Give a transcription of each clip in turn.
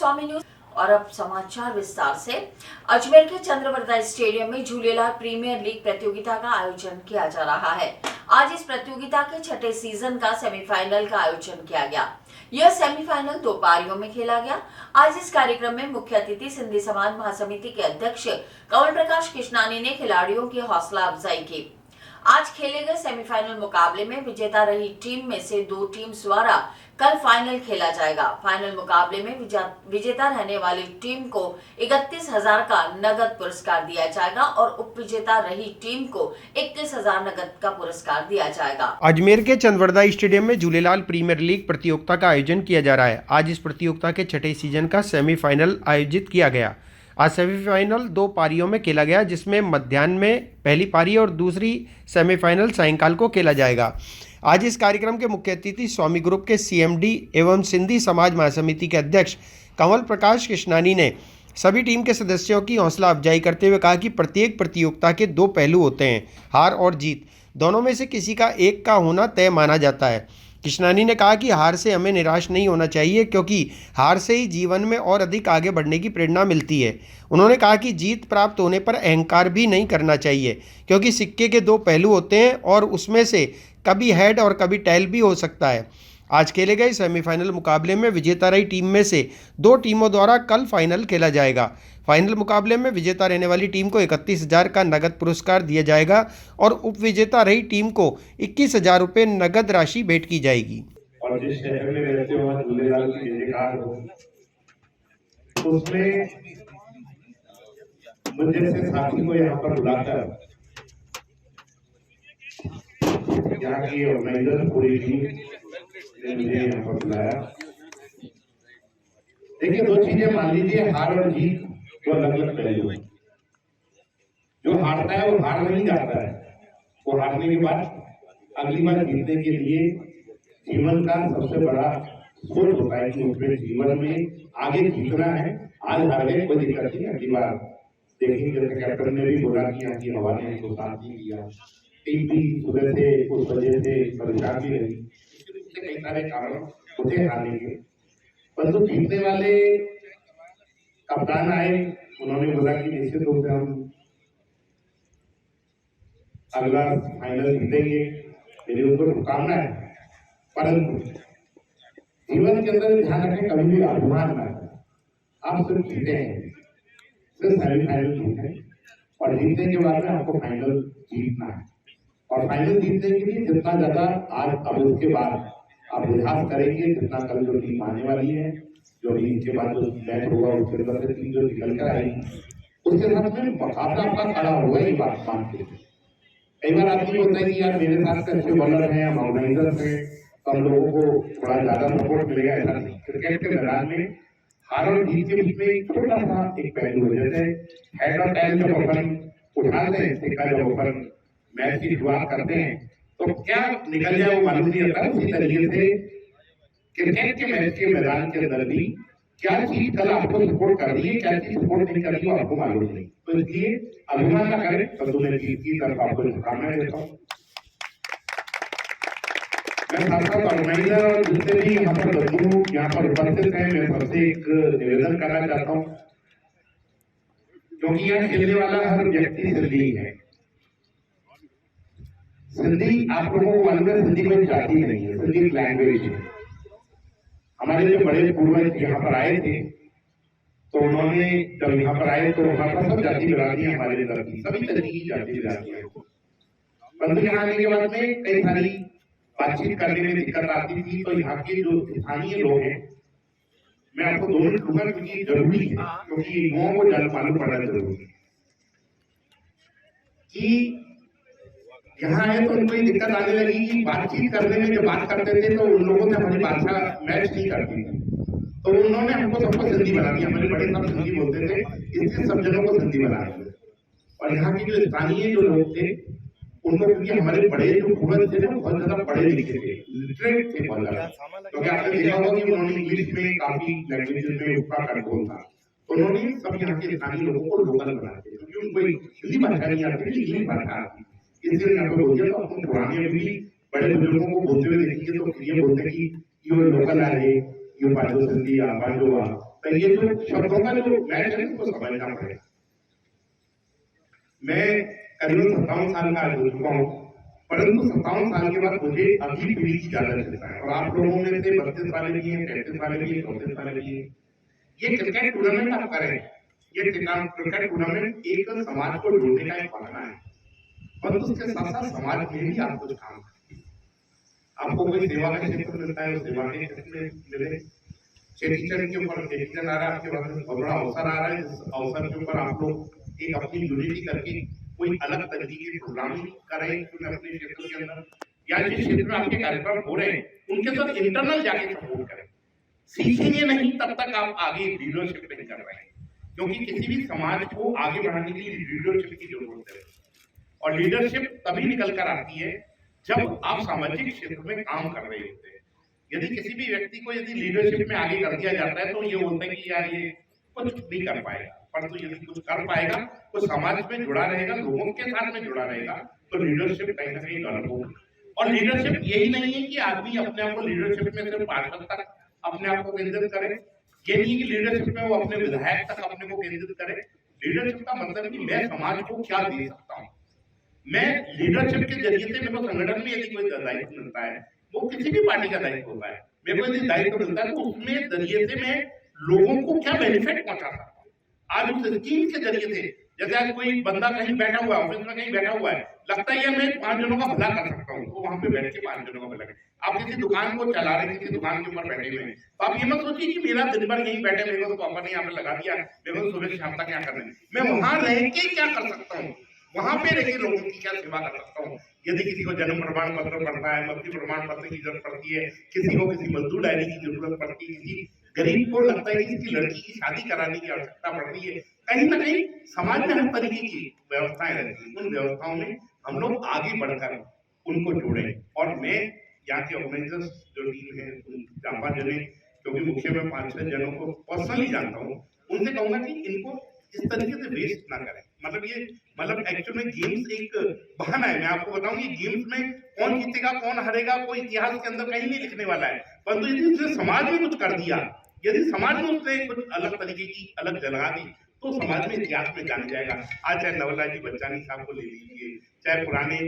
स्वामी news. और अब समाचार विस्तार से। अजमेर के चंद्रवरदा स्टेडियम में झूलेलाल प्रीमियर लीग प्रतियोगिता का आयोजन किया जा रहा है। आज इस प्रतियोगिता के छठे सीजन का सेमीफाइनल का आयोजन किया गया। यह सेमीफाइनल 2 पारियों में खेला गया। आज इस कार्यक्रम में मुख्य अतिथि सिंधी समाज महासमिति के अध्यक्ष कंवल प्रकाश कृष्णानी ने खिलाड़ियों की हौसला अफजाई की। आज खेले गए सेमीफाइनल मुकाबले में विजेता रही टीम में से 2 टीम्स द्वारा कल फाइनल खेला जाएगा। फाइनल मुकाबले में विजेता रहने वाली टीम को 31,000 का नगद पुरस्कार दिया जाएगा और उप विजेता रही टीम को 21,000 नगद का पुरस्कार दिया जाएगा। अजमेर के चंद्रवरदा स्टेडियम में झूलेलाल प्रीमियर लीग प्रतियोगिता का आयोजन किया जा रहा है। आज इस प्रतियोगिता के छठे सीजन का सेमीफाइनल आयोजित किया गया। आज सेमीफाइनल 2 पारियों में खेला गया, जिसमें मध्याह्न में पहली पारी और दूसरी सेमीफाइनल सायंकाल को खेला जाएगा। आज इस कार्यक्रम के मुख्य अतिथि स्वामी ग्रुप के सीएमडी एवं सिंधी समाज महासमिति के अध्यक्ष कंवल प्रकाश कृष्णानी ने सभी टीम के सदस्यों की हौसला अफजाई करते हुए कहा कि प्रत्येक प्रतियोगिता के 2 पहलू होते हैं, हार और जीत। दोनों में से किसी का एक का होना तय माना जाता है। कृष्णानी ने कहा कि हार से हमें निराश नहीं होना चाहिए, क्योंकि हार से ही जीवन में और अधिक आगे बढ़ने की प्रेरणा मिलती है। उन्होंने कहा कि जीत प्राप्त होने पर अहंकार भी नहीं करना चाहिए, क्योंकि सिक्के के 2 पहलू होते हैं और उसमें से कभी हेड और कभी टेल भी हो सकता है। आज खेले गए सेमीफाइनल मुकाबले में विजेता रही टीम में से 2 टीमों द्वारा कल फाइनल खेला जाएगा। फाइनल मुकाबले में विजेता रहने वाली टीम को 31,000 का नगद पुरस्कार दिया जाएगा और उप विजेता रही टीम को 21,000 रुपये नगद राशि भेंट की जाएगी। और जिस शहर में रहते हो वहाँ झूलेलाल की जयकार हो, उसमें मुझे से साथी को यहाँ पर बुलाकर यहाँ की ऑर्गेनाइजर पूरी टीम ने मुझे यहाँ पर बुलाया। देखिए, 2 चीजें मान लीजिए, हार और जीत तो अलग अलग पहलू है। जो हारता है वो हार नहीं जाता है, वो हारने के बाद अगली बार जीतने के लिए जीवन का सबसे बड़ा सोच होता है कि उसमें जीवन में आगे जीतना है। आज हार गए कोई दिक्कत नहीं, अगली बार देखेंगे। जैसे कैप्टन ने भी बोला कि यहाँ की हवा ने तो साथ नहीं दिया, टीम भी सुबह से उस वजह से परेशान भी रही, कई सारे कारण होते हारने के। परंतु जीतने वाले कप्तान आए, उन्होंने बोला कि निश्चित रूप से हम अगला फाइनल जीतेंगे, मेरी उनको शुभकामना है। परंतु जीवन के अंदर ध्यान रखें, कभी भी अभिमान ना करें। आप सिर्फ जीते हैं, सिर्फ सेमीफाइनल जीते हैं और जीतने के बाद में आपको फाइनल जीतना है। और फाइनल जीतने के लिए जितना ज्यादा आज अब उसके बाद आप प्रयास करेंगे, जितना कल जो टीम आने वाली है, जो भी इसके बाद जो मैच होगा उसके अंदर से टीम जो निकल कर आएगी, उसके साथ में मुकाबला आपका खड़ा होगा। ये बात मानते हैं। कई बार आदमी होता है कि यार मेरे साथ से अच्छे बॉलर हैं, हम ऑर्गेनाइजर हैं, तो हम लोगों को थोड़ा ज्यादा सपोर्ट मिलेगा। ऐसा नहीं, क्रिकेट के मैदान में हार और जीत के बीच में एक छोटा सा एक पहलू है। जैसे हेड और टेल जब अपन उठाते हैं, सिक्का जब अपन मैच की शुरुआत करते हैं तो क्या निकल जाए वो मालूम नहीं होता। उसी तरीके से क्रिकेट के मैच के मैदान के अंदर भी क्या चीज कल आपको सपोर्ट कर रही है, क्या चीज सपोर्ट नहीं कर रही है, आपको मालूम नहीं। तो इसलिए अभिमान ना करें, तो मैं जीत की तरफ आपको शुभकामनाएं देता हूँ। मैं साथ साथ ऑर्गेनाइजर और जितने भी यहाँ पर बंधु यहाँ पर उपस्थित हैं, मैं सबसे एक निवेदन करना चाहता हूँ, क्योंकि यहाँ खेलने वाला हर व्यक्ति सिंधी है। सिंधी आप लोगों को मालूम है, सिंधी कोई जाति नहीं है, सिंधी एक लैंग्वेज है। हमारे जो बड़े पूर्वज यहाँ पर आए थे, तो उन्होंने जब यहाँ पर आए तो वहां पर सब जाति बिरादरी हमारे अंदर थी, सभी तरह की जाति बिरादरियां। परंतु यहाँ आने के बाद में कई सारी बातचीत करने में दिक्कत आती थी। तो यहाँ के जो स्थानीय लोग हैं, मैं आपको 2 मिनट दूंगा क्योंकि जरूरी है, क्योंकि लोगों को जल मालूम पड़ना जरूरी है कि यहाँ आए तो उनको दिक्कत आने लगी कि बातचीत करने में जब बात करते थे तो उन लोगों से हमारी भाषा मैच नहीं करती थी। तो उन्होंने हमको सबको सिंधी बना दिया। हमारे बड़े साहब सिंधी बोलते थे, इससे सब जगह को सिंधी बना दिया। और यहाँ के जो स्थानीय जो लोग थे, उनको, क्योंकि हमारे बड़े जो पूर्वज थे ना बहुत ज्यादा पढ़े लिखे थे, लिटरेट थे बहुत ज्यादा, क्योंकि आपने देखा होगा कि उन्होंने इंग्लिश में काफी लैंग्वेजेस में उसका कंट्रोल था। उन्होंने सब यहाँ के स्थानीय लोगों को लोकल बना दिया, क्योंकि उनको हिंदी भाषा नहीं आती थी, इंग्लिश भाषा आती। इसलिए यहाँ पे बोलते तो अपन पुराने भी बड़े बुजुर्गों को बोलते हुए देखेंगे तो ये बोलते कि यो लोकल आहे, यो पाजो सिंधी, पाजो तो ये जो शब्दों का जो मैच है उसको समझना पड़ेगा। मैं करीबन 57 साल का हो चुका हूँ, परंतु 57 साल के बाद मुझे अभी पीढ़ी की ज्यादा चिंता है। और आप लोगों में से 32 साल की है, 33 साल की है, 34 साल की है। ये क्रिकेट टूर्नामेंट आप करें, ये क्रिकेट टूर्नामेंट एक समाज को जोड़ने का एक बहाना है, और उसके साथ साथ समाज में भी आप कुछ काम करें। आपको कोई सेवा का क्षेत्र मिलता है, उस सेवा के क्षेत्र में मिले। चेटीचंद के ऊपर चेटीचंद आ रहा है, आपके पास बहुत बड़ा अवसर आ रहा है, जिस अवसर के ऊपर आप लोग एक अपनी यूनिटी करके कोई अलग तरीके की प्रोग्रामिंग करें अपने क्षेत्र के अंदर, या जिस क्षेत्र में आपके कार्यक्रम हो रहे हैं उनके साथ इंटरनल जाके सपोर्ट करें। सीखेंगे नहीं तब तक आप आगे लीडरशिप नहीं कर रहे हैं, क्योंकि किसी भी समाज को आगे बढ़ाने के लिए लीडरशिप की जरूरत है। और लीडरशिप तभी निकल कर आती है जब आप सामाजिक क्षेत्र में काम कर रहे होते हैं। यदि किसी भी व्यक्ति को यदि लीडरशिप में आगे कर दिया जाता है तो ये बोलते हैं कि यार ये कुछ नहीं कर पाएगा, परंतु यदि कुछ कर पाएगा तो समाज में जुड़ा रहेगा, लोगों के साथ में जुड़ा रहेगा, तो लीडरशिप कहीं ना कहीं डेवलप होगी। और लीडरशिप यही नहीं है कि आदमी अपने आप को लीडरशिप में सिर्फ पार्षद तक अपने आप को केंद्रित करे, ये नहीं कि लीडरशिप में वो अपने विधायक तक अपने को केंद्रित करे। लीडरशिप का मतलब कि मैं समाज को क्या दे सकता हूँ। मैं लीडरशिप के जरिए से मेरे को संगठन में यदि कोई दायित्व मिलता है, वो किसी भी पार्टी का दायित्व होता है, मेरे को यदि दायित्व मिलता है तो उसमें जरिए से मैं लोगों को क्या बेनिफिट पहुंचा सकता हूँ। आज उस स्कीम के जरिए से, जैसे आज कोई बंदा कहीं बैठा हुआ है, ऑफिस में कहीं बैठा हुआ है, लगता है मैं 5 जनों का भला कर सकता हूँ, तो वहां पे बैठ के 5 जनों का भला करें। आप किसी दुकान को चला रहे, किसी दुकान के ऊपर बैठे हुए हैं, तो आप ये मत सोचिए कि मेरा दिन भर यहीं बैठे, मेरे को तो पापा ने यहाँ पे लगा दिया, मेरे को सुबह से शाम तक क्या करना है, मैं वहां रह के क्या कर सकता हूँ, वहां पे रह के लोगों की क्या सेवा कर सकता हूँ। यदि किसी को जन्म प्रमाण पत्र पड़ता है, मृत्यु प्रमाण पत्र की जरूरत पड़ती है, किसी को किसी मजदूर डायरी की जरूरत पड़ती है, किसी गरीब को लगता है कि इसकी लड़की की शादी कराने की आवश्यकता पड़ती है, कहीं ना कहीं समाज में हर तरीके की व्यवस्थाएं रहती है। उन व्यवस्थाओं में हम लोग आगे बढ़कर उनको जोड़ें। और मैं यहाँ के ऑर्गेनाइजर्स जो टीम है, जांबा जने, क्योंकि मुख्य में 5-6 जनों को पर्सनली जानता हूँ, उनसे कहूंगा कि इनको इस तरीके से वेस्ट ना करें। मतलब एक्चुअल में गेम्स एक बहाना है। मैं आपको बताऊं कि गेम्स में कौन जीतेगा कौन हारेगा कोई इतिहास के अंदर कहीं नहीं लिखने वाला है, परंतु यदि उसने समाज में कुछ कर दिया, यदि समाज में उसने कुछ अलग तरीके की अलग जगह दी, तो समाज में इतिहास में जाना जाएगा। आज चाहे नवलराज जी बच्चानी साहब को ले लीजिए, चाहे पुराने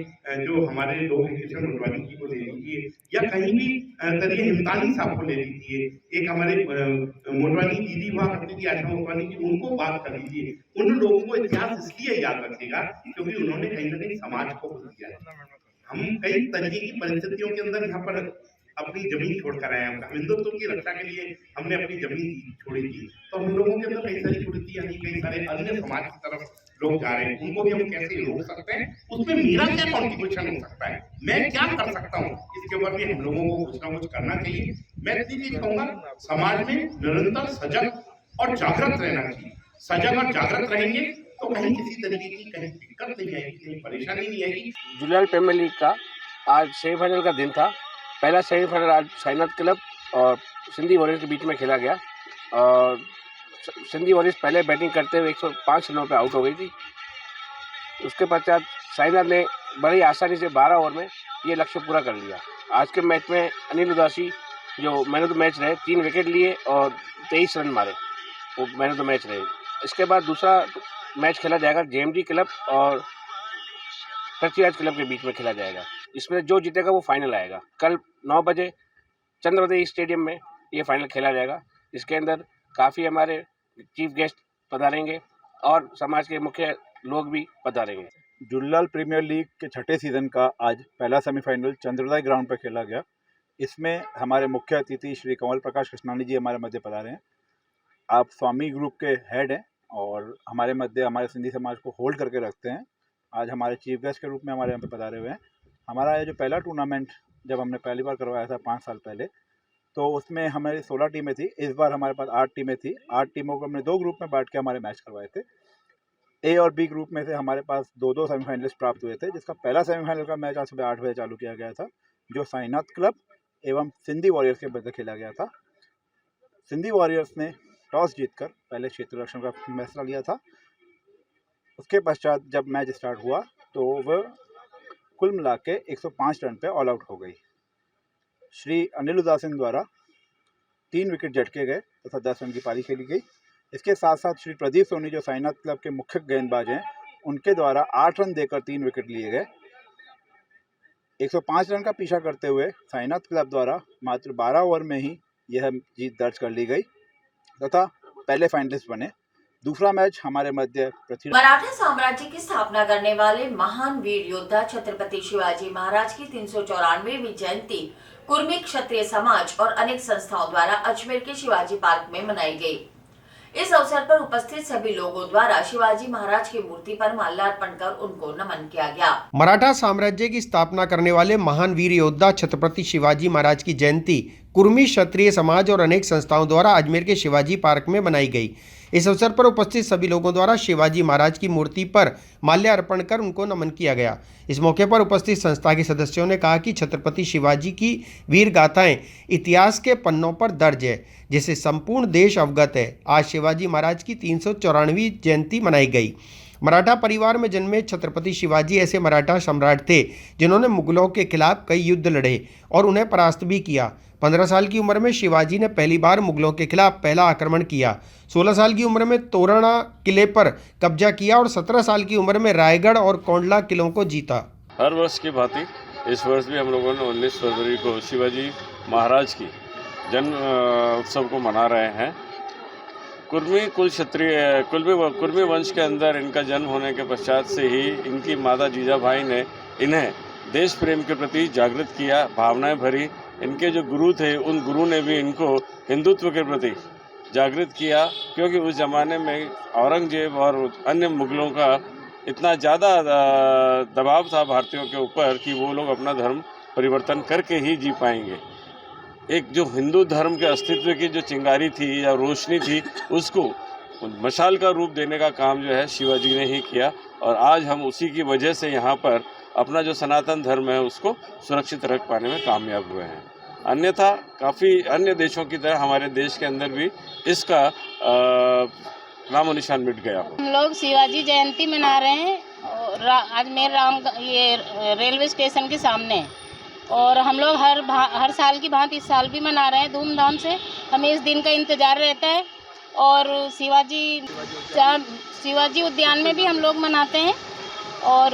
जो हमारे लोग हैं किशन मोटवानी जी को ले लीजिए, या कहीं भी करिए हिमतानी साहब को ले लीजिए, एक हमारे मोटवानी दीदी हुआ करती थी आशा मोटवानी जी, उनको बात कर लीजिए। उन लोगों को इतिहास इसलिए याद रखेगा क्योंकि उन्होंने कहीं ना कहीं समाज को कुछ दिया है। हम कई तरीके की परिस्थितियों के अंदर यहाँ पर अपनी जमीन छोड़कर आए हैं। हिंदुत्व की रक्षा के लिए हमने अपनी जमीन छोड़ी थी, तो हम लोगों के अंदर कई सारी कुरीतियां थी, कई सारे अन्य समाज की तरफ लोग जा रहे हैं, उनको भी हम कैसे रोक सकते हैं, उसमें मेरा क्या कॉन्ट्रीब्यूशन हो सकता है, मैं क्या कर सकता हूँ, इसके ऊपर भी हम लोगों को कुछ ना कुछ करना चाहिए। मैं इतनी चीज कहूंगा, समाज में निरंतर सजग और जागृत रहना चाहिए। सजग और जागृत रहेंगे तो कहीं किसी तरीके की कहीं दिक्कत नहीं आएगी, कहीं परेशानी नहीं आएगी। झूलेलाल प्रीमियर लीग का आज सेमीफाइनल का दिन था। पहला सेमीफाइनल आज साईनाथ क्लब और सिंधी वॉरियर्स के बीच में खेला गया और सिंधी वॉरियर्स पहले बैटिंग करते हुए 105 रनों पे आउट हो गई थी। उसके पश्चात साईनाथ ने बड़ी आसानी से 12 ओवर में ये लक्ष्य पूरा कर लिया। आज के मैच में अनिल उदासी जो मैन ऑफ द मैच रहे, 3 विकेट लिए और 23 रन मारे, वो मैन ऑफ द मैच रहे। इसके बाद दूसरा मैच खेला जाएगा जेएमडी क्लब और पृथ्वीराज क्लब के बीच में खेला जाएगा। इसमें जो जीतेगा वो फाइनल आएगा। कल 9 बजे चंद्रवदई स्टेडियम में ये फाइनल खेला जाएगा। इसके अंदर काफ़ी हमारे चीफ गेस्ट पधारेंगे और समाज के मुख्य लोग भी पधारेंगे। झूलेलाल प्रीमियर लीग के छठे सीज़न का आज पहला सेमीफाइनल चंद्रवदई ग्राउंड पर खेला गया। इसमें हमारे मुख्य अतिथि श्री कंवल प्रकाश कृष्णानी जी हमारे मध्य पधारे हैं। आप स्वामी ग्रुप के हेड हैं और हमारे मध्य हमारे सिंधी समाज को होल्ड करके रखते हैं। आज हमारे चीफ गेस्ट के रूप में हमारे यहाँ पे पधारे हुए हैं। हमारा ये जो पहला टूर्नामेंट जब हमने पहली बार करवाया था 5 साल पहले, तो उसमें हमारी 16 टीमें थी। इस बार हमारे पास 8 टीमें थी। 8 टीमों को हमने 2 ग्रुप में बांट के हमारे मैच करवाए थे। ए और बी ग्रुप में से हमारे पास 2-2 सेमीफाइनलिस्ट प्राप्त हुए थे, जिसका पहला सेमीफाइनल का मैच आज सुबह 8 बजे चालू किया गया था, जो साईनाथ क्लब एवं सिंधी वॉरियर्स के मध्य खेला गया था। सिंधी वॉरियर्स ने टॉस जीतकर पहले क्षेत्र रक्षण का फैसला लिया था। उसके पश्चात जब मैच स्टार्ट हुआ तो वह कुल मिला के 105 रन पे ऑल आउट हो गई। श्री अनिल उदासीन द्वारा 3 विकेट झटके गए तथा 10 रन की पारी खेली गई। इसके साथ साथ श्री प्रदीप सोनी जो साईनाथ क्लब के मुख्य गेंदबाज हैं, उनके द्वारा 8 रन देकर 3 विकेट लिए गए। 105 रन का पीछा करते हुए साईनाथ क्लब द्वारा मात्र 12 ओवर में ही यह जीत दर्ज कर ली गई तथा पहले फाइनलिस्ट बने। दूसरा मैच हमारे मध्य पृथ्वी मराठा साम्राज्य की स्थापना करने वाले महान वीर योद्धा छत्रपति शिवाजी महाराज की 394वीं जयंती कुर्मी क्षत्रिय समाज और अनेक संस्थाओं द्वारा अजमेर के शिवाजी पार्क में मनाई गई। इस अवसर पर उपस्थित सभी लोगों द्वारा शिवाजी महाराज की मूर्ति पर माल्यार्पण कर उनको नमन किया गया। मराठा साम्राज्य की स्थापना करने वाले महान वीर योद्धा छत्रपति शिवाजी महाराज की जयंती कुर्मी क्षत्रिय समाज और अनेक संस्थाओं द्वारा अजमेर के शिवाजी पार्क में मनाई गई। इस अवसर पर उपस्थित सभी लोगों द्वारा शिवाजी महाराज की मूर्ति पर माल्यार्पण कर उनको नमन किया गया। इस मौके पर उपस्थित संस्था के सदस्यों ने कहा कि छत्रपति शिवाजी की वीर गाथाएं इतिहास के पन्नों पर दर्ज है, जिससे संपूर्ण देश अवगत है। आज शिवाजी महाराज की 394वीं जयंती मनाई गई। मराठा परिवार में जन्मे छत्रपति शिवाजी ऐसे मराठा सम्राट थे जिन्होंने मुगलों के खिलाफ कई युद्ध लड़े और उन्हें परास्त भी किया। 15 साल की उम्र में शिवाजी ने पहली बार मुगलों के खिलाफ पहला आक्रमण किया। 16 साल की उम्र में तोरणा किले पर कब्जा किया और 17 साल की उम्र में रायगढ़ और कोंडला किलों को जीता। हर वर्ष की भांति इस वर्ष भी हम लोगों ने 19 फरवरी को शिवाजी महाराज की जन्म उत्सव को मना रहे हैं। कुर्मी वंश के अंदर इनका जन्म होने के पश्चात से ही इनकी माता जीजाभाई ने इन्हें देश प्रेम के प्रति जागृत किया, भावनाएं भरी। इनके जो गुरु थे, उन गुरु ने भी इनको हिंदुत्व के प्रति जागृत किया, क्योंकि उस ज़माने में औरंगजेब और अन्य मुगलों का इतना ज़्यादा दबाव था भारतीयों के ऊपर कि वो लोग अपना धर्म परिवर्तन करके ही जी पाएंगे। एक जो हिंदू धर्म के अस्तित्व की जो चिंगारी थी या रोशनी थी, उसको मशाल का रूप देने का काम जो है शिवाजी ने ही किया और आज हम उसी की वजह से यहाँ पर अपना जो सनातन धर्म है उसको सुरक्षित रख पाने में कामयाब हुए हैं। अन्यथा काफ़ी अन्य देशों की तरह हमारे देश के अंदर भी इसका नामो निशान मिट गया हो। हम लोग शिवाजी जयंती मना रहे हैं अजमेर ये रेलवे स्टेशन के सामने, और हम लोग हर साल की भांति इस साल भी मना रहे हैं धूमधाम से। हमें इस दिन का इंतज़ार रहता है और शिवाजी उद्यान में भी हम लोग मनाते हैं। और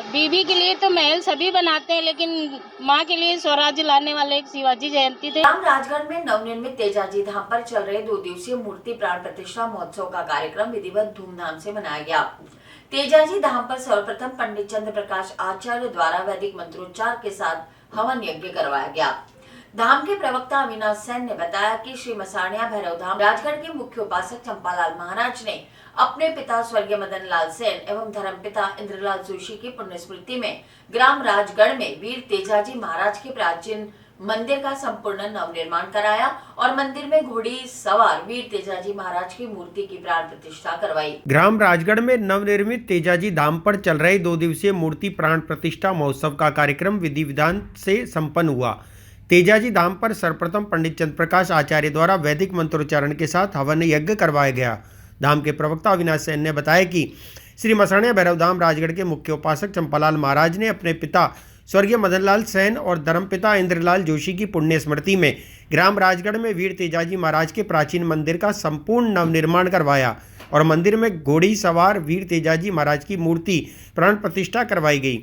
बीबी के लिए तो महल सभी बनाते हैं, लेकिन माँ के लिए स्वराज्य लाने वाले एक शिवाजी जयंती थे। ग्राम राजगढ़ में नवनिर्मित तेजाजी धाम पर चल रहे 2 दिवसीय मूर्ति प्राण प्रतिष्ठा महोत्सव का कार्यक्रम विधिवत धूमधाम से मनाया गया। तेजाजी धाम पर सर्वप्रथम पंडित चंद्र प्रकाश आचार्य द्वारा वैदिक मंत्रोच्चार के साथ हवन यज्ञ करवाया गया। धाम के प्रवक्ता अविनाश सेन ने बताया कि श्री मसाणिया भैरव धाम राजगढ़ के मुख्य उपासक चंपालाल महाराज ने अपने पिता स्वर्गीय मदन लाल सेन एवं धर्मपिता इंद्रलाल जोशी की पुण्य स्मृति में ग्राम राजगढ़ में वीर तेजाजी महाराज के प्राचीन मंदिर का संपूर्ण नवनिर्माण कराया और मंदिर में घोड़ी सवार वीर तेजाजी महाराज की मूर्ति की प्राण प्रतिष्ठा करवाई। ग्राम राजगढ़ में नवनिर्मित तेजाजी धाम पर चल रहे 2 दिवसीय मूर्ति प्राण प्रतिष्ठा महोत्सव का कार्यक्रम विधि विधान से संपन्न हुआ। तेजाजी धाम पर सर्वप्रथम पंडित चंद्र प्रकाश आचार्य द्वारा वैदिक मंत्रोच्चारण के साथ हवन यज्ञ करवाया गया। धाम के प्रवक्ता अविनाश सेन ने बताया कि श्री मसाणिया भैरव धाम राजगढ़ के मुख्य उपासक चंपालाल महाराज ने अपने पिता स्वर्गीय मदनलाल सेन और धर्मपिता इंद्रलाल जोशी की पुण्य स्मृति में ग्राम राजगढ़ में वीर तेजाजी महाराज के प्राचीन मंदिर का संपूर्ण नवनिर्माण करवाया और मंदिर में घोड़ी सवार वीर तेजाजी महाराज की मूर्ति प्राण प्रतिष्ठा करवाई गई।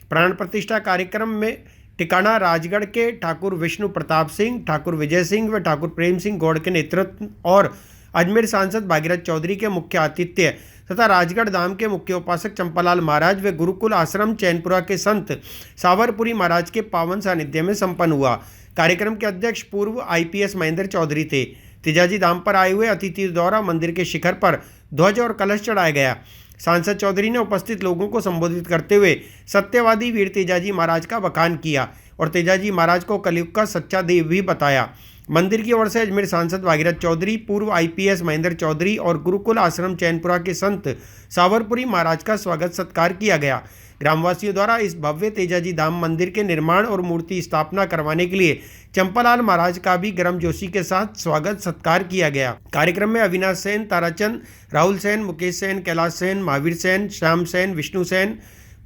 प्राण प्रतिष्ठा कार्यक्रम में टिकाणा राजगढ़ के ठाकुर विष्णु प्रताप सिंह, ठाकुर विजय सिंह व ठाकुर प्रेम सिंह गौड़ के नेतृत्व और अजमेर सांसद भागीरथ चौधरी के मुख्य आतिथ्य तथा राजगढ़ धाम के मुख्य उपासक चंपालाल महाराज व गुरुकुल आश्रम चैनपुरा के संत सावरपुरी महाराज के पावन सानिध्य में संपन्न हुआ। कार्यक्रम के अध्यक्ष पूर्व IPS महेंद्र चौधरी थे। तेजाजी धाम पर आए हुए अतिथियों द्वारा मंदिर के शिखर पर ध्वज और कलश चढ़ाया गया। सांसद चौधरी ने उपस्थित लोगों को संबोधित करते हुए सत्यवादी वीर तेजाजी महाराज का बखान किया और तेजाजी महाराज को कलयुग का सच्चा देव भी बताया। मंदिर की ओर से अजमेर सांसद भागीरथ चौधरी, पूर्व IPS महेंद्र चौधरी और गुरुकुल आश्रम चैनपुरा के संत सावरपुरी महाराज का स्वागत सत्कार किया गया। ग्रामवासियों द्वारा इस भव्य तेजाजी धाम मंदिर के निर्माण और मूर्ति स्थापना करवाने के लिए चंपालाल महाराज का भी गर्मजोशी के साथ स्वागत सत्कार किया गया। कार्यक्रम में अविनाश सेन, ताराचंद, राहुल सेन, मुकेश सेन, कैलाश सेन, महावीर सेन, श्याम सेन, विष्णु सेन,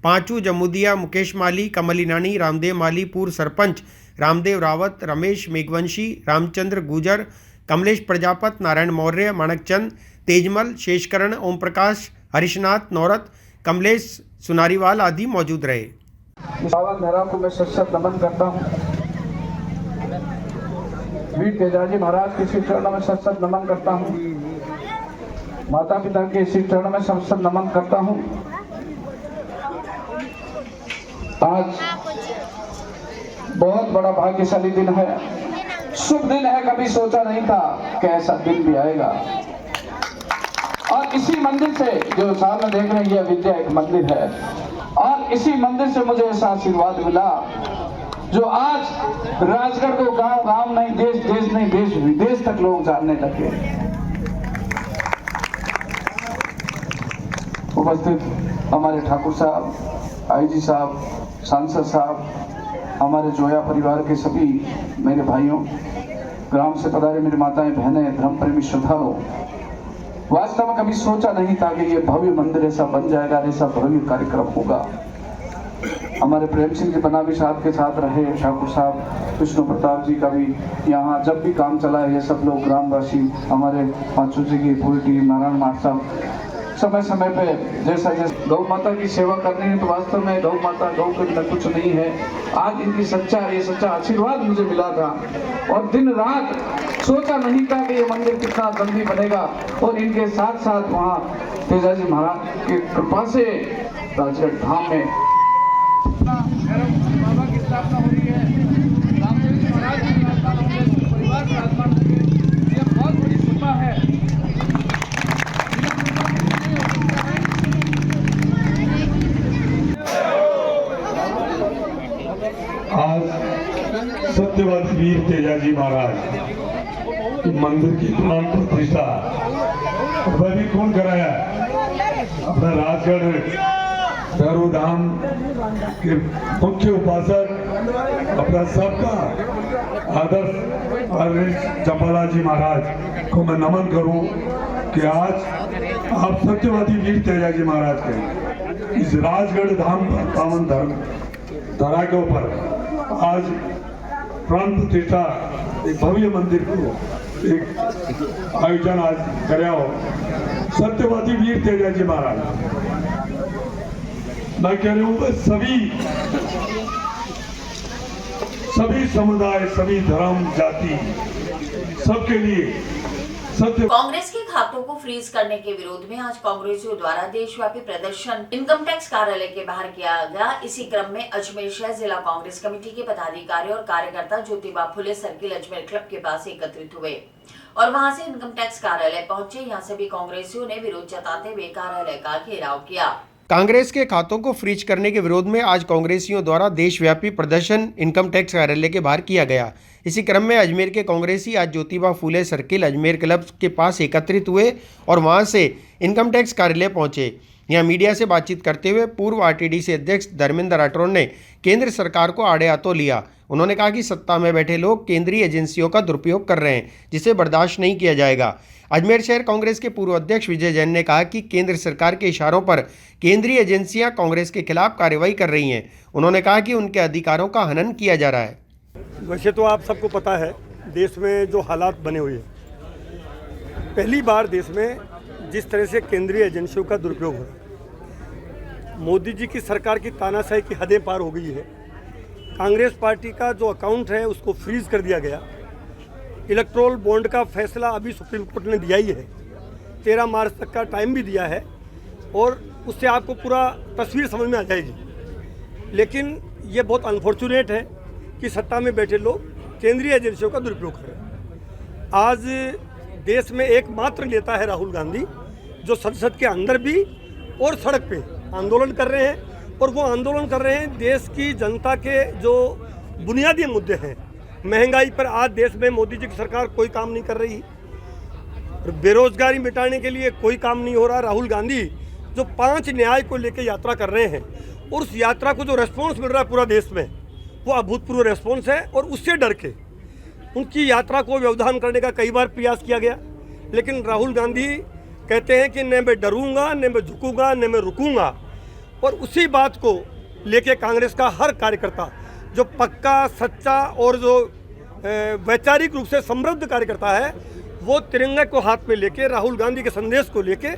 पांचू जमुदिया, मुकेश माली, कमली नानी, रामदेव माली, पूर्व सरपंच रामदेव रावत, रमेश मेघवंशी, रामचंद्र गुजर, कमलेश प्रजापत, नारायण मौर्य, माणकचंद, तेजमल, शेषकरण, ओम प्रकाश, हरीशनाथ नौरत, कमलेश सुनारीवाल आदि मौजूद रहे। पावन धरा को मैं सशक्त नमन करता हूँ। वीर तेजाजी महाराज के श्री चरणों में सशक्त नमन करता हूँ। माता पिता के श्री चरणों में सशक्त नमन करता हूँ। आज बहुत बड़ा भाग्यशाली दिन है, शुभ दिन है। कभी सोचा नहीं था कि ऐसा दिन भी आएगा। और इसी मंदिर से जो सामने देख रहे हैं, यह विद्या एक मंदिर है, और इसी मंदिर से मुझे ऐसा आशीर्वाद मिला जो आज राजगढ़ को गांव नहीं, देश नहीं, देश विदेश तक लोग जानने लगे। उपस्थित हमारे ठाकुर साहब, आईजी साहब, सांसद साहब, हमारे जोया परिवार के सभी मेरे भाइयों, ग्राम से पधारे मेरी माताएं, बहनें, धर्म प्रेमी श्रद्धालु, वास्तव में कभी सोचा नहीं था कि ये भव्य मंदिर ऐसा बन जाएगा, ऐसा भव्य कार्यक्रम होगा। हमारे प्रेम सिंह जी बना भी साथ के साथ रहे, ठाकुर साहब, विष्णु प्रताप जी का भी यहाँ जब भी काम चला है, ये सब लोग ग्रामवासी, हमारे पांचू जी की पूरी टीम, नारायण माट साहब, समय समय पे जैसा गौ माता की सेवा करनी है, तो वास्तव में गौ माता, गौ के बिना कुछ नहीं है। आज इनकी ये सच्चा आशीर्वाद मुझे मिला था, और दिन रात सोचा नहीं था कि ये मंदिर कितना जल्दी बनेगा। और इनके साथ साथ वहाँ तेजाजी महाराज की कृपा से राजगढ़ धाम में बाबा की स्थापना हो रही है, रामदेव जी महाराज की स्थापना हो रही है, परिवार की स्थापना हो रही है। ये बहुत बड़ी कृपा है। आज सत्यवादी वीर तेजाजी महाराज मंदिर की प्राण प्रतिष्ठा वह भी कौन कराया? अपना राजगढ़ भैरव धाम के मुख्य उपासक, अपना सबका आदर्श चंपाला जी महाराज को मैं नमन करूं कि आज आप सत्यवादी वीर तेजाजी महाराज के इस राजगढ़ धाम पावन धर्म धरा के ऊपर आज प्राण प्रतिष्ठा एक भव्य मंदिर को एक आयोजन आज कराया हो। सत्यवादी वीर तेजाजी महाराज, मैं कह रहा हूँ सभी समुदाय, सभी धर्म, जाति, सबके लिए कांग्रेस के खातों को फ्रीज करने के विरोध में आज कांग्रेसियों द्वारा देशव्यापी प्रदर्शन इनकम टैक्स कार्यालय के बाहर किया गया। इसी क्रम में अजमेर शहर जिला कांग्रेस कमेटी के पदाधिकारी और कार्यकर्ता ज्योतिबा फुले सर्किल अजमेर क्लब के पास एकत्रित हुए और वहां से इनकम टैक्स कार्यालय पहुंचे। यहां सभी कांग्रेसियों ने विरोध जताते हुए कार्यालय का घेराव किया। कांग्रेस के खातों को फ्रीज करने के विरोध में आज कांग्रेसियों द्वारा देशव्यापी प्रदर्शन इनकम टैक्स कार्यालय के बाहर किया गया। इसी क्रम में अजमेर के कांग्रेसी आज ज्योतिबा फूले सर्किल अजमेर क्लब के पास एकत्रित हुए और वहां से इनकम टैक्स कार्यालय पहुंचे। यहां मीडिया से बातचीत करते हुए पूर्व आरटीडीसी अध्यक्ष धर्मेंद्र राठौड़ ने केंद्र सरकार को आड़े हाथों लिया। उन्होंने कहा कि सत्ता में बैठे लोग केंद्रीय एजेंसियों का दुरुपयोग कर रहे हैं, जिसे बर्दाश्त नहीं किया जाएगा। अजमेर शहर कांग्रेस के पूर्व अध्यक्ष विजय जैन ने कहा कि केंद्र सरकार के इशारों पर केंद्रीय एजेंसियां कांग्रेस के खिलाफ कार्रवाई कर रही हैं। उन्होंने कहा कि उनके अधिकारों का हनन किया जा रहा है। वैसे तो आप सबको पता है देश में जो हालात बने हुए हैं, पहली बार देश में जिस तरह से केंद्रीय एजेंसियों का दुरुपयोग हो रहा है, मोदी जी की सरकार की तानाशाही की हदें पार हो गई है। कांग्रेस पार्टी का जो अकाउंट है उसको फ्रीज कर दिया गया। इलेक्ट्रोल बॉन्ड का फैसला अभी सुप्रीम कोर्ट ने दिया ही है, 13 मार्च तक का टाइम भी दिया है और उससे आपको पूरा तस्वीर समझ में आ जाएगी। लेकिन ये बहुत अनफॉर्चुनेट है कि सत्ता में बैठे लोग केंद्रीय एजेंसियों का दुरुपयोग कर रहे हैं। आज देश में एकमात्र नेता है राहुल गांधी, जो संसद के अंदर भी और सड़क पे आंदोलन कर रहे हैं, और वो आंदोलन कर रहे हैं देश की जनता के जो बुनियादी मुद्दे हैं। महंगाई पर आज देश में मोदी जी की सरकार कोई काम नहीं कर रही, बेरोजगारी मिटाने के लिए कोई काम नहीं हो रहा। राहुल गांधी जो 5 न्याय को लेकर यात्रा कर रहे हैं और उस यात्रा को जो रेस्पॉन्स मिल रहा है पूरा देश में, वो अभूतपूर्व रेस्पॉन्स है। और उससे डर के उनकी यात्रा को व्यवधान करने का कई बार प्रयास किया गया, लेकिन राहुल गांधी कहते हैं कि न मैं डरूंगा, न मैं झुकूंगा, न मैं रुकूंगा। और उसी बात को लेके कांग्रेस का हर कार्यकर्ता जो पक्का, सच्चा और जो वैचारिक रूप से समृद्ध कार्यकर्ता है, वो तिरंगा को हाथ में लेके, राहुल गांधी के संदेश को लेके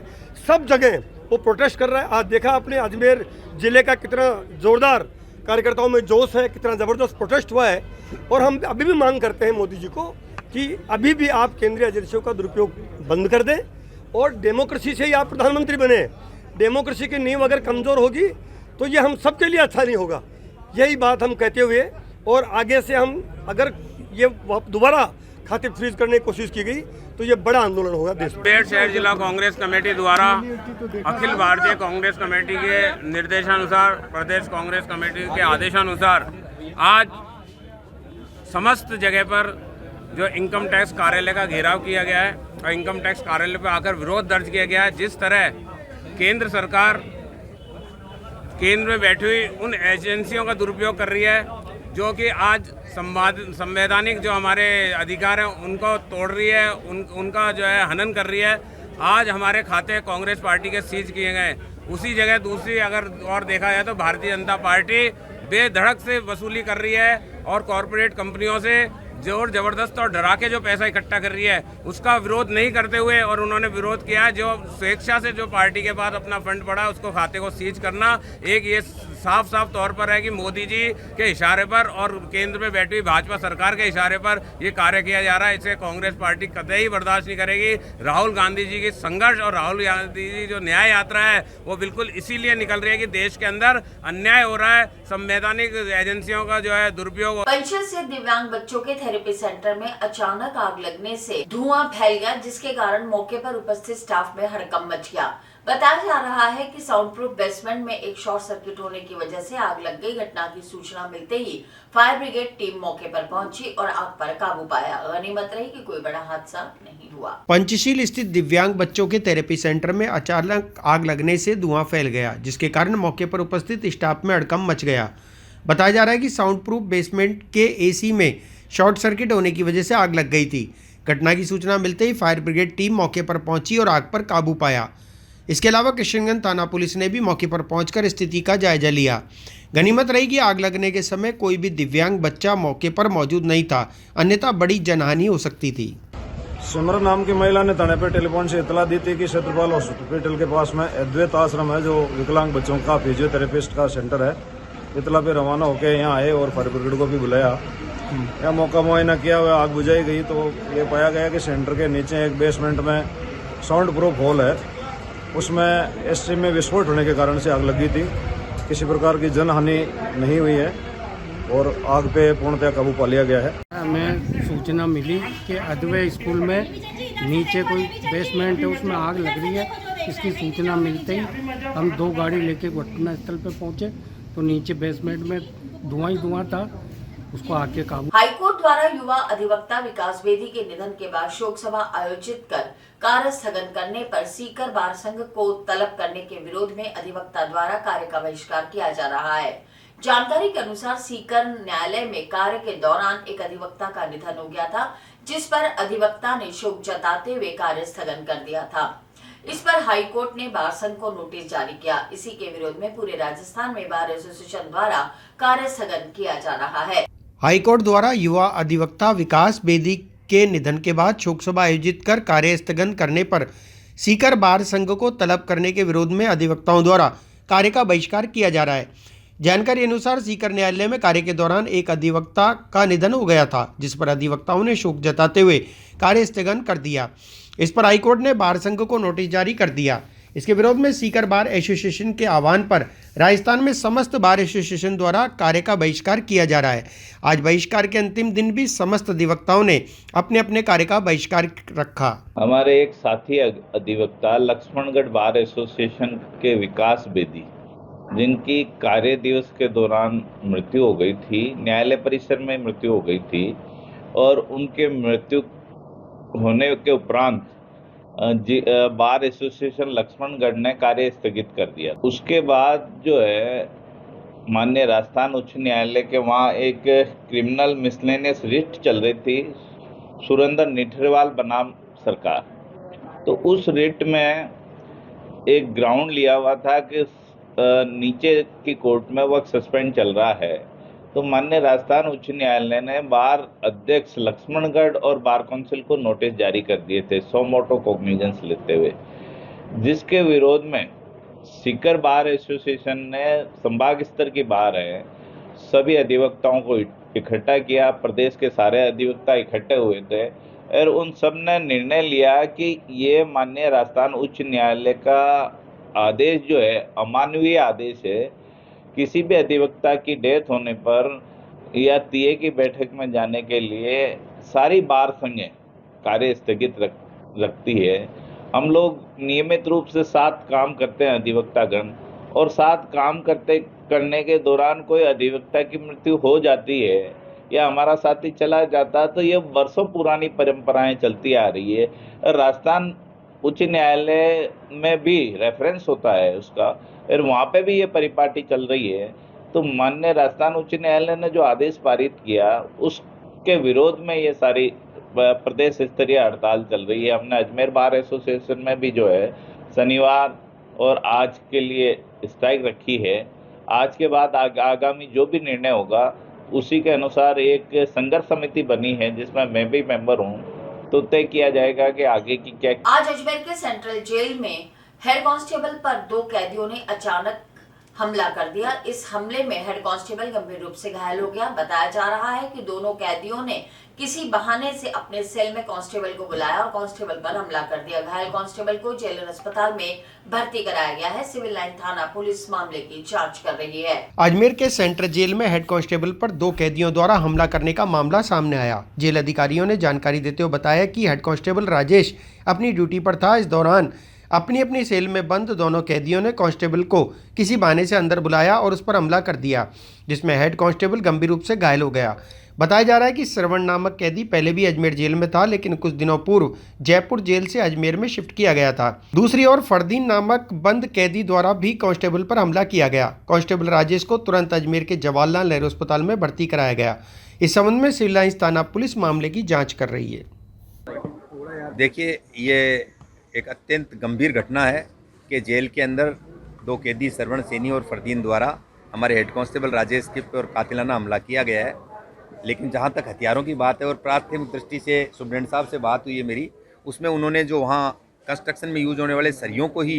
सब जगह वो प्रोटेस्ट कर रहा है। आज देखा आपने अजमेर जिले का कितना जोरदार कार्यकर्ताओं में जोश है, कितना ज़बरदस्त प्रोटेस्ट हुआ है। और हम अभी भी मांग करते हैं मोदी जी को कि अभी भी आप केंद्रीय एजेंसियों का दुरुपयोग बंद कर दें और डेमोक्रेसी से ही आप प्रधानमंत्री बने। डेमोक्रेसी की नींव अगर कमज़ोर होगी तो ये हम सबके लिए अच्छा नहीं होगा। यही बात हम कहते हुए, और आगे से हम अगर ये दोबारा खाते फ्रीज करने की कोशिश की गई तो ये बड़ा आंदोलन होगा देश में। अजमेर शहर जिला कांग्रेस कमेटी द्वारा अखिल भारतीय कांग्रेस कमेटी के निर्देशानुसार, प्रदेश कांग्रेस कमेटी के आदेशानुसार आज समस्त जगह पर जो इनकम टैक्स कार्यालय का घेराव किया गया है और इनकम टैक्स कार्यालय पर आकर विरोध दर्ज किया गया है। जिस तरह केंद्र सरकार केंद्र में बैठी हुई उन एजेंसियों का दुरुपयोग कर रही है जो कि आज संवैधानिक जो हमारे अधिकार हैं उनको तोड़ रही है, उनका जो है हनन कर रही है। आज हमारे खाते कांग्रेस पार्टी के सीज किए गए। उसी जगह दूसरी अगर और देखा जाए तो भारतीय जनता पार्टी बेधड़क से वसूली कर रही है और कॉरपोरेट कंपनियों से जोर जबरदस्त और डरा के जो पैसा इकट्ठा कर रही है उसका विरोध नहीं करते हुए, और उन्होंने विरोध किया जो स्वेच्छा से जो पार्टी के पास अपना फंड पड़ा उसको खाते को सीज करना। एक ये साफ साफ तौर पर है कि मोदी जी के इशारे पर और केंद्र में बैठी हुई भाजपा सरकार के इशारे पर ये कार्य किया जा रहा है। इसे कांग्रेस पार्टी कतई बर्दाश्त नहीं करेगी। राहुल गांधी जी की संघर्ष और राहुल गांधी जी जो न्याय यात्रा है वो बिल्कुल इसीलिए निकल रही है कि देश के अंदर अन्याय हो रहा है, संवैधानिक एजेंसियों का जो है दुरुपयोग। पंचल से दिव्यांग बच्चों के थेरेपी सेंटर में अचानक आग लगने से धुआं फैल गया, जिसके कारण मौके पर उपस्थित स्टाफ में हड़कंप मच गया। बताया जा रहा है कि साउंड प्रूफ बेसमेंट में एक शॉर्ट सर्किट होने की वजह से आग लग गई। घटना की सूचना मिलते ही फायर ब्रिगेड टीम मौके पर पहुंची और आग पर काबू पाया। गनीमत रही कि कोई बड़ा हादसा नहीं हुआ। पंचशील स्थित दिव्यांग बच्चों के थेरेपी सेंटर में अचानक आग लगने से धुआं फैल गया, जिसके कारण मौके पर उपस्थित स्टाफ में हड़कंप मच गया। बताया जा रहा है कि साउंड प्रूफ बेसमेंट के एसी में शॉर्ट सर्किट होने की वजह से आग लग गई थी। घटना की सूचना मिलते ही फायर ब्रिगेड टीम मौके पर पहुंची और आग पर काबू पाया। इसके अलावा किशनगंज थाना पुलिस ने भी मौके पर पहुंचकर स्थिति का जायजा लिया। गनीमत रही कि आग लगने के समय कोई भी दिव्यांग बच्चा मौके पर मौजूद नहीं था, अन्यथा बड़ी जनहानि हो सकती थी। सिमरन नाम की महिला ने थाने पर टेलीफोन से इतला दी थी कि क्षेत्रपाल हॉस्पिटल के पास में अद्वैत आश्रम है जो विकलांग बच्चों का फिजियोथेरेपिस्ट का सेंटर है। इतला पे रवाना होकर यहाँ आए और फायर ब्रिगेड को भी बुलाया। यहाँ मौका मुआयना किया हुआ, आग बुझाई गई तो ये पाया गया कि सेंटर के नीचे एक बेसमेंट में साउंड प्रूफ हॉल है, उसमें एसटी में विस्फोट होने के कारण से आग लगी थी। किसी प्रकार की जनहानि नहीं हुई है और आग पे पूर्णतः काबू पा लिया गया है। हमें सूचना मिली कि अद्वैत स्कूल में नीचे कोई बेसमेंट है, उसमें आग लग रही है। इसकी सूचना मिलते ही हम 2 गाड़ी लेके घटनास्थल पर पहुंचे तो नीचे बेसमेंट में धुआं ही धुआं था, उसको आके काबू। हाईकोर्ट द्वारा युवा अधिवक्ता विकास बेदी के निधन के बाद शोक सभा आयोजित कर कार्य स्थगन करने पर सीकर बार संघ को तलब करने के विरोध में अधिवक्ता द्वारा कार्य का बहिष्कार किया जा रहा है। जानकारी के अनुसार सीकर न्यायालय में कार्य के दौरान एक अधिवक्ता का निधन हो गया था, जिस पर अधिवक्ता ने शोक जताते हुए कार्य स्थगन कर दिया था। इस पर हाईकोर्ट ने बार संघ को नोटिस जारी किया। इसी के विरोध में पूरे राजस्थान में बार एसोसिएशन द्वारा कार्य स्थगन किया जा रहा है। हाईकोर्ट द्वारा युवा अधिवक्ता विकास बेदी के निधन के बाद शोक सभा आयोजित कर कार्य स्थगन करने पर सीकर बार संघ को तलब करने के विरोध में अधिवक्ताओं द्वारा कार्य का बहिष्कार किया जा रहा है। जानकारी अनुसार सीकर न्यायालय में कार्य के दौरान एक अधिवक्ता का निधन हो गया था, जिस पर अधिवक्ताओं ने शोक जताते हुए कार्य स्थगन कर दिया। इस पर हाईकोर्ट ने बार संघ को नोटिस जारी कर दिया। इसके विरोध में सीकर बार एसोसिएशन के आह्वान पर राजस्थान में समस्त बार एसोसिएशन द्वारा कार्य का बहिष्कार किया जा रहा है। आज बहिष्कार के अंतिम दिन भी समस्त अधिवक्ताओं ने अपने अपने कार्य का बहिष्कार रखा। हमारे एक साथी अधिवक्ता लक्ष्मणगढ़ बार एसोसिएशन के विकास बेदी, जिनकी कार्य दिवस के दौरान मृत्यु हो गई थी, न्यायालय परिसर में मृत्यु हो गई थी और उनके मृत्यु होने के उपरांत बार एसोसिएशन लक्ष्मणगढ़ ने कार्य स्थगित कर दिया। उसके बाद जो है माननीय राजस्थान उच्च न्यायालय के वहाँ एक क्रिमिनल मिसलेनियस रिट चल रही थी, सुरेंद्र निठरवाल बनाम सरकार। तो उस रिट में एक ग्राउंड लिया हुआ था कि नीचे की कोर्ट में वर्क सस्पेंड चल रहा है तो माननीय राजस्थान उच्च न्यायालय ने बार अध्यक्ष लक्ष्मणगढ़ और बार काउंसिल को नोटिस जारी कर दिए थे सो मोटो कॉग्निजेंस लेते हुए, जिसके विरोध में सीकर बार एसोसिएशन ने संभाग स्तर की बार है सभी अधिवक्ताओं को इकट्ठा किया। प्रदेश के सारे अधिवक्ता इकट्ठे हुए थे और उन सब ने निर्णय लिया कि ये माननीय राजस्थान उच्च न्यायालय का आदेश जो है अमानवीय आदेश है। किसी भी अधिवक्ता की डेथ होने पर या टीए की बैठक में जाने के लिए सारी बार संघें कार्य स्थगित रखती है। हम लोग नियमित रूप से साथ काम करते हैं अधिवक्तागण, और साथ काम करने के दौरान कोई अधिवक्ता की मृत्यु हो जाती है या हमारा साथी चला जाता है तो ये वर्षों पुरानी परंपराएं चलती आ रही है। राजस्थान उच्च न्यायालय में भी रेफरेंस होता है उसका, और वहाँ पे भी ये परिपाटी चल रही है। तो माननीय राजस्थान उच्च न्यायालय ने जो आदेश पारित किया उसके विरोध में ये सारी प्रदेश स्तरीय हड़ताल चल रही है। हमने अजमेर बार एसोसिएशन में भी जो है शनिवार और आज के लिए स्ट्राइक रखी है। आज के बाद आगामी जो भी निर्णय होगा उसी के अनुसार एक संघर्ष समिति बनी है जिसमें मैं भी मेंबर हूँ, तो तय किया जाएगा कि आगे की क्या। आज अजमेर के सेंट्रल जेल में हेड कांस्टेबल पर 2 कैदियों ने अचानक हमला कर दिया। इस हमले में हेड कांस्टेबल गंभीर रूप से घायल हो गया। बताया जा रहा है कि दोनों कैदियों ने किसी बहाने से अपने सेल में कांस्टेबल को बुलाया और कांस्टेबल पर हमला कर दिया। घायल कांस्टेबल को जेलर अस्पताल में भर्ती कराया गया है। सिविल लाइन थाना पुलिस मामले की जांच कर रही है। अजमेर के सेंट्रल जेल में हेड कांस्टेबल पर 2 कैदियों द्वारा हमला करने का मामला सामने आया। जेल अधिकारियों ने जानकारी देते हुए बताया कि हेड कांस्टेबल राजेश अपनी ड्यूटी पर था। इस दौरान अपनी सेल में बंद दोनों कैदियों ने कांस्टेबल को किसी बहाने से अंदर बुलाया और उस पर हमला कर दिया, जिसमें हेड कांस्टेबल गंभीर रूप से घायल हो गया। बताया जा रहा है कि श्रवण नामक कैदी पहले भी अजमेर जेल में था, लेकिन कुछ दिनों पूर्व जयपुर जेल से अजमेर में शिफ्ट किया गया था। दूसरी ओर फरदीन नामक बंद कैदी द्वारा भी कांस्टेबल पर हमला किया गया। कांस्टेबल राजेश को तुरंत अजमेर के जवाहरलाल नेहरू अस्पताल में भर्ती कराया गया। इस संबंध में सिविल लाइन्स थाना पुलिस मामले की जाँच कर रही है। देखिए, ये एक अत्यंत गंभीर घटना है कि जेल के अंदर 2 कैदी श्रवण सैनी और फरदीन द्वारा हमारे हेड कांस्टेबल राजेश के पर कातिलाना हमला किया गया है। लेकिन जहां तक हथियारों की बात है और प्राथमिक दृष्टि से सुप्रीटेंडेंट साहब से बात हुई है मेरी, उसमें उन्होंने जो वहां कंस्ट्रक्शन में यूज होने वाले सरियों को ही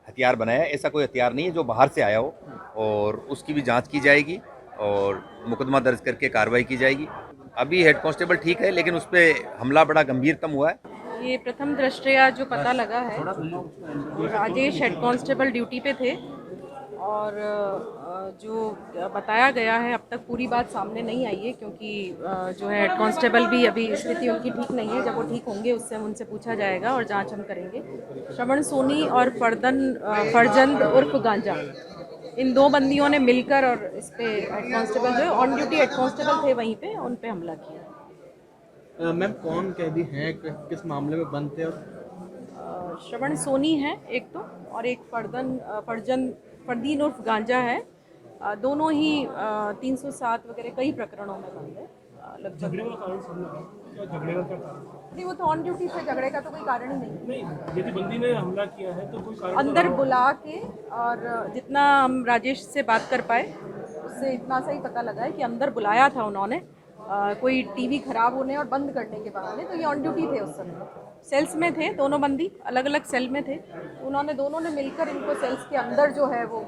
हथियार बनाया। ऐसा कोई हथियार नहीं है जो बाहर से आया हो, और उसकी भी जाँच की जाएगी और मुकदमा दर्ज करके कार्रवाई की जाएगी। अभी हेड कांस्टेबल ठीक है, लेकिन उस पर हमला बड़ा गंभीरतम हुआ है। ये प्रथम दृष्टया जो पता लगा है, राजेश हेड कांस्टेबल ड्यूटी पे थे और जो बताया गया है अब तक पूरी बात सामने नहीं आई है, क्योंकि जो है हेड कांस्टेबल भी अभी स्थिति उनकी ठीक नहीं है। जब वो ठीक होंगे उससे उनसे पूछा जाएगा और जांच हम करेंगे। श्रवण सोनी और फरजंद उर्फ गांजा, इन 2 बंदियों ने मिलकर और इस पे हेड कांस्टेबल जो है ऑन ड्यूटी हेड कांस्टेबल थे वहीं पे, उन पे हमला किया। मैम, कौन कैदी हैं, किस मामले में बंद थे? और श्रवण सोनी है एक तो, और एक फरदीन उर्फ गांजा है। दोनों ही 307 वगैरह कई प्रकरणों में बंद है। झगड़े का कारण झगड़े का क्या कारण? नहीं, वो तो ऑन ड्यूटी से, झगड़े का तो कोई कारण ही नहीं। यदि बंदी ने हमला किया है तो कोई कारण अंदर बुला के, और जितना हम राजेश से बात कर पाए उससे इतना सा ही पता लगा है कि अंदर बुलाया था उन्होंने कोई टीवी खराब होने और बंद करने के बहाने। तो ये ऑन ड्यूटी थे उस समय, सेल्स में थे, दोनों बंदी अलग अलग सेल में थे। उन्होंने दोनों ने मिलकर इनको सेल्स के अंदर जो है वो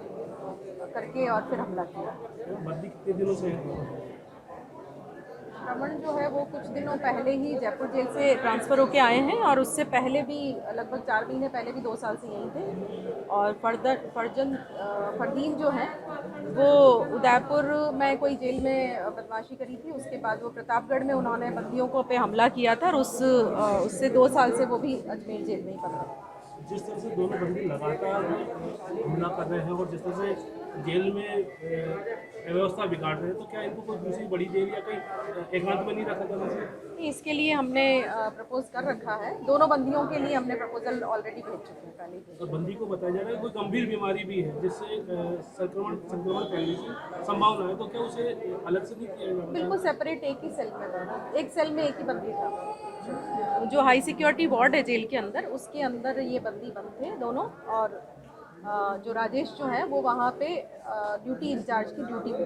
करके और फिर हमला किया। बंदी कितने दिनों से? श्रवण जो है वो कुछ दिनों पहले ही जयपुर जेल से ट्रांसफ़र होके आए हैं, और उससे पहले भी लगभग 4 महीने पहले भी 2 साल से यहीं थे। और फरदीन जो है वो उदयपुर में कोई जेल में बदमाशी करी थी, उसके बाद वो प्रतापगढ़ में उन्होंने बंदियों को पे हमला किया था, और उससे 2 साल से वो भी अजमेर जेल में ही बंद है। जिस तरह से दोनों बंदी लगातार हमला कर रहे हैं और जिस तरह से जेल में व्यवस्था बिगाड़ रहे हैं, तो क्या इनको कोई दूसरी बड़ी जेल या कहीं एकांत में नहीं रखा जाना चाहिए? इसके लिए हमने प्रपोज कर रखा है। दोनों बंदियों के लिए हमने प्रपोजल ऑलरेडी भेज चुके हैं पहले। और बंदी को बताया जा रहा है कोई गंभीर बीमारी भी है जिससे संक्रमण फैलने की संभावना है, तो क्या उसे अलग से नहीं किया जाएगा? बिल्कुल सेपरेट एक ही सेल में, एक सेल में एक ही बंदी था। जो हाई सिक्योरिटी वार्ड है जेल के अंदर, उसके अंदर ये बंदी बंद थे दोनों। और जो राजेश जो है वो वहाँ पे ड्यूटी इंचार्ज की ड्यूटी पे।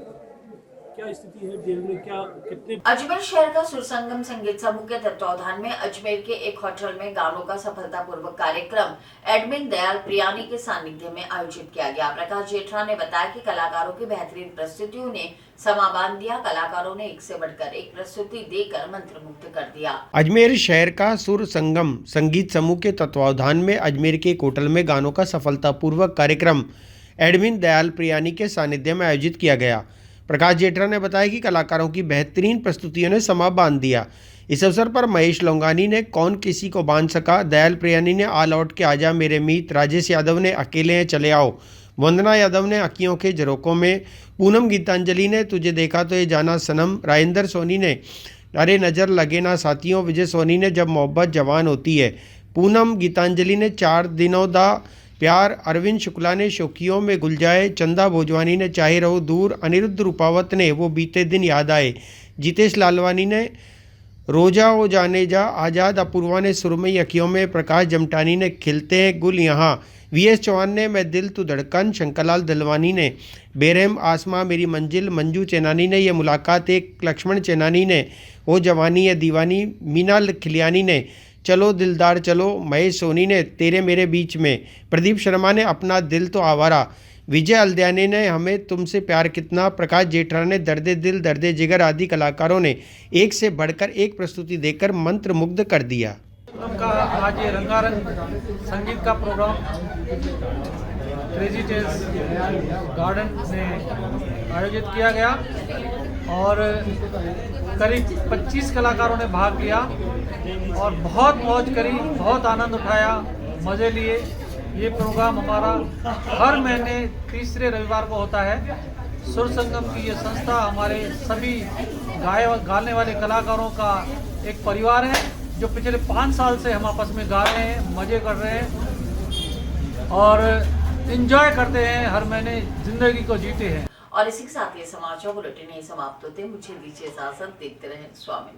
क्या स्थिति है जेल में, क्या कितने? अजमेर शहर का सुरसंगम संगीत समूह के तत्वावधान में अजमेर के एक होटल में गानों का सफलतापूर्वक कार्यक्रम एडमिन दयाल प्रियानी के सानिध्य में आयोजित किया गया। प्रकाश जेठरा ने बताया कि कलाकारों की बेहतरीन प्रस्तुतियों ने समा बांध दिया। कलाकारों ने एक से बढ़कर एक प्रस्तुति देकर मंत्रमुग्ध कर दिया। अजमेर शहर का सुर संगम संगीत समूह के तत्वावधान में अजमेर के एक होटल में गानों का सफलतापूर्वक कार्यक्रम एडमिन दयाल प्रियानी के सानिध्य में आयोजित किया गया। प्रकाश जेठरा ने बताया कि कलाकारों की बेहतरीन प्रस्तुतियों ने समा बांध दिया। इस अवसर पर महेश लोंगानी ने कौन किसी को बांध सका, दयाल प्रियानी ने आ लौट के आजा मेरे मीत, राजेश यादव ने अकेले हैं चले आओ, वंदना यादव ने अखियों के झरोकों में, पूनम गीतांजलि ने तुझे देखा तो ये जाना सनम, राजेंद्र सोनी ने अरे नज़र लगे ना साथियों, विजय सोनी ने जब मोहब्बत जवान होती है, पूनम गीतांजलि ने 4 दिनों दा प्यार, अरविंद शुक्ला ने शोखियों में गुलजाए, चंदा भोजवानी ने चाहे रहो दूर, अनिरुद्ध रूपावत ने वो बीते दिन याद आए, जितेश लालवानी ने रोजा हो जाने जा, आज़ाद अपूर्वा ने सुरमई अखियों में, प्रकाश जमटानी ने खिलते हैं गुल यहाँ, वीएस चौहान ने मैं दिल तू धड़कन, शंकरलाल दिलवानी ने बेरहम आसमां मेरी मंजिल, मंजू चेनानी ने ये मुलाकात एक, लक्ष्मण चेनानी ने वो जवानी है दीवानी, मीना खिलियानी ने चलो दिलदार चलो, महेश सोनी ने तेरे मेरे बीच में, प्रदीप शर्मा ने अपना दिल तो आवारा, विजय अल्द्यानी ने हमें तुमसे प्यार कितना, प्रकाश जेठरा ने दर्दे दिल दर्दे जिगर आदि कलाकारों ने एक से बढ़कर एक प्रस्तुति देकर मंत्रमुग्ध कर दिया। का आज ये रंगारंग संगीत का प्रोग्राम क्रेजी टेल्स गार्डन में आयोजित किया गया और करीब 25 कलाकारों ने भाग लिया और बहुत मौज करी, बहुत आनंद उठाया, मज़े लिए। ये प्रोग्राम हमारा हर महीने तीसरे रविवार को होता है। सुर संगम की ये संस्था हमारे सभी गाने वाले कलाकारों का एक परिवार है जो पिछले 5 साल से हम आपस में गा रहे हैं, मज़े कर रहे हैं और एंजॉय करते हैं, हर महीने ज़िंदगी को जीते हैं। और इसी के साथ ये समाचार बुलेटिन समाप्त होते हैं। मुझे दीजिए इजाजत, देखते रहें स्वामी।